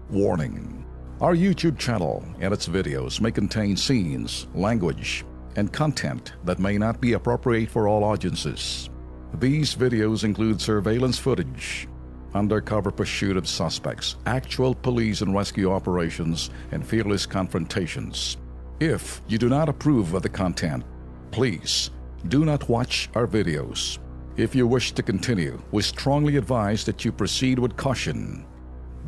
Warning. Our YouTube channel and its videos may contain scenes, language, and content that may not be appropriate for all audiences. These videos include surveillance footage, undercover pursuit of suspects, actual police and rescue operations, and fearless confrontations. If you do not approve of the content, please do not watch our videos. If you wish to continue, we strongly advise that you proceed with caution.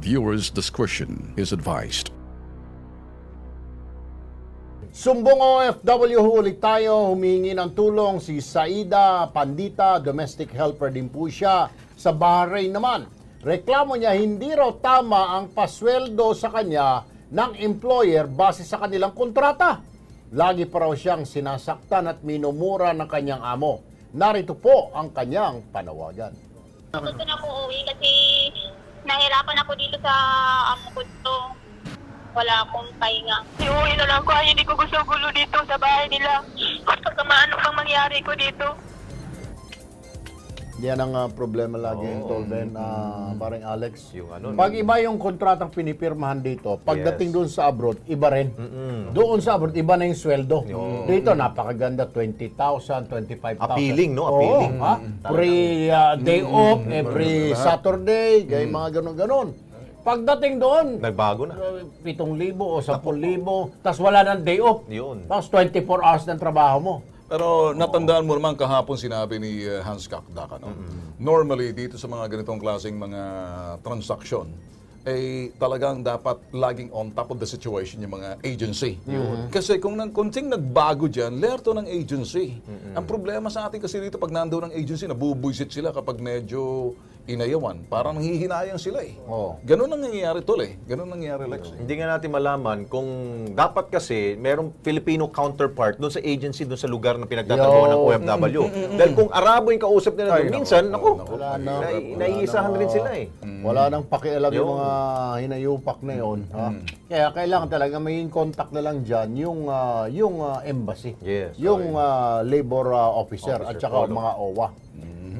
Viewers' discretion is advised. Sumbong OFW, huli tayo, humingi ng tulong si Saida Pandita, domestic helper din po siya. Sa Bahrain naman, reklamo niya hindi raw tama ang pasweldo sa kanya ng employer base sa kanilang kontrata. Lagi pa raw siyang sinasaktan at minumura ng kanyang amo. Narito po ang kanyang panawagan. Gusto na po uwi kasi nahirapan ako dito sa amo ko dito. Wala akong pahinga. Iuwi na lang ko. Hindi ko gusto gulo dito sa bahay nila. Pagka maano pang mangyari ko dito. Yan ang problema lagi, Tolben, parang Alex. Yung ano, pag iba yung kontratang pinipirmahan dito, pagdating doon sa abroad, iba rin. Doon sa abroad, iba na yung sweldo. Dito, napakaganda, 20,000, 25,000. Appealing, no? Appealing. Free day off, every Saturday, gaya mga ganon-ganon. Pagdating doon, nagbago na. 7,000 o 10,000, tapos wala ng day off. Yun. Tapos 24 hours ng trabaho mo. Pero natandaan mo naman kahapon sinabi ni Hans Kakdak, no? Normally, dito sa mga ganitong klaseng mga transaksyon, talagang dapat laging on top of the situation yung mga agency. Kasi kung kunting nagbago dyan, lerto ng agency. Ang problema sa atin kasi dito, pag nandoon ng agency, nabubuisit sila kapag medyo inayawan. Parang nanghihinayang sila eh. Ganun ang nangyayari tol eh. Ganun ang nangyayari, Lex. Hindi nga natin malaman kung dapat kasi merong Filipino counterpart doon sa agency, doon sa lugar na pinagtataguan ng OFW. Dahil kung Arabo yung kausap nila doon, minsan, naiisahan rin sila eh. Wala nang pakialam yung mga hinayupak na yun. Kaya kailangan talaga may contact na lang dyan yung embassy, yung labor officer at saka mga OWA.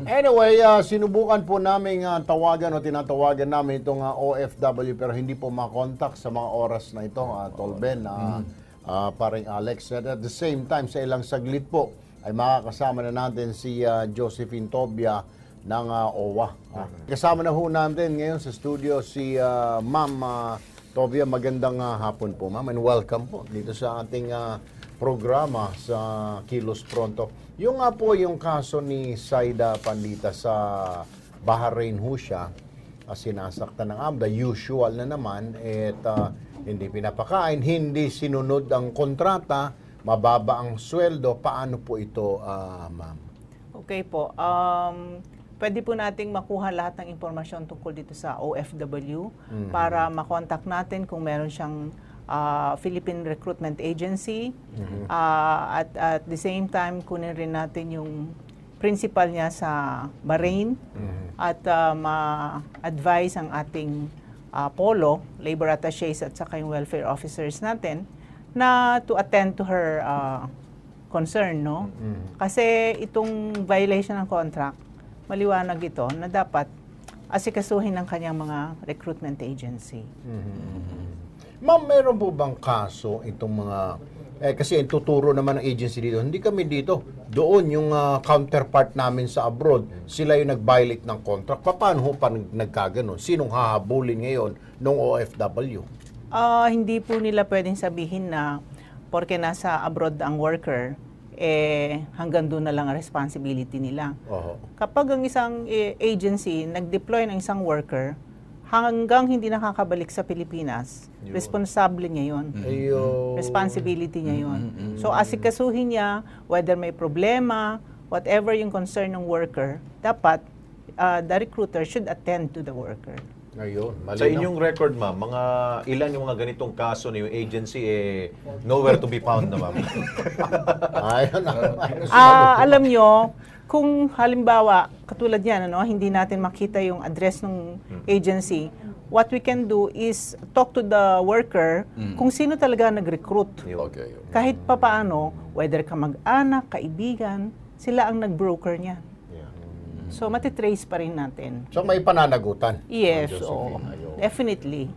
Anyway, sinubukan po namin tawagan o tinatawagan namin itong OFW pero hindi po makontak sa mga oras na ito, Tolben, paring Alex. At the same time, sa ilang saglit po, ay makakasama na natin si Josephine Tobia ng OWA. Kasama na ho natin ngayon sa studio si Ma'am Tobia. Magandang hapon po, Ma'am, and welcome po dito sa ating programa sa Kilos Pronto. Yung nga po yung kaso ni Saida Pandita sa Bahrain ho siya, sinasaktan ng the usual na naman, hindi pinapakain, hindi sinunod ang kontrata, mababa ang sweldo. Paano po ito, Ma'am? Okay po. Pwede po nating makuha lahat ng impormasyon tungkol dito sa OFW para makontak natin kung meron siyang Philippine Recruitment Agency. At the same time, kunin rin natin yung principal niya sa Bahrain at ma-advise ang ating POLO, labor attaches at saka yung welfare officers natin na to attend to her concern, no? Kasi itong violation ng contract, maliwanag ito na dapat asikasuhin ng kanyang mga recruitment agency. Ma'am, meron po bang kaso itong mga, kasi tuturo naman ng agency dito, hindi kami dito, doon yung counterpart namin sa abroad, sila yung nag-violate ng contract. Paano ho pa nagkaganon? Sinong hahabulin ngayon ng OFW? Hindi po nila pwedeng sabihin na porke nasa abroad ang worker, hanggang doon na lang ang responsibility nila. Kapag ang isang agency nag-deploy ng isang worker, hanggang hindi nakakabalik sa Pilipinas, responsable niya yun. Responsibility niya yun. So, asikasuhin niya, whether may problema, whatever yung concern ng worker, dapat the recruiter should attend to the worker. Sa inyong record, ma'am, mga ilan yung mga ganitong kaso na yung agency nowhere to be found na, ma'am? Alam nyo, kung halimbawa, katulad yan, hindi natin makita yung address ng agency, what we can do is talk to the worker kung sino talaga nag-recruit. Kahit papaano, whether ka mag-anak, kaibigan, sila ang nag-broker niya. So, matitrace pa rin natin. So, may pananagutan? Yes, definitely.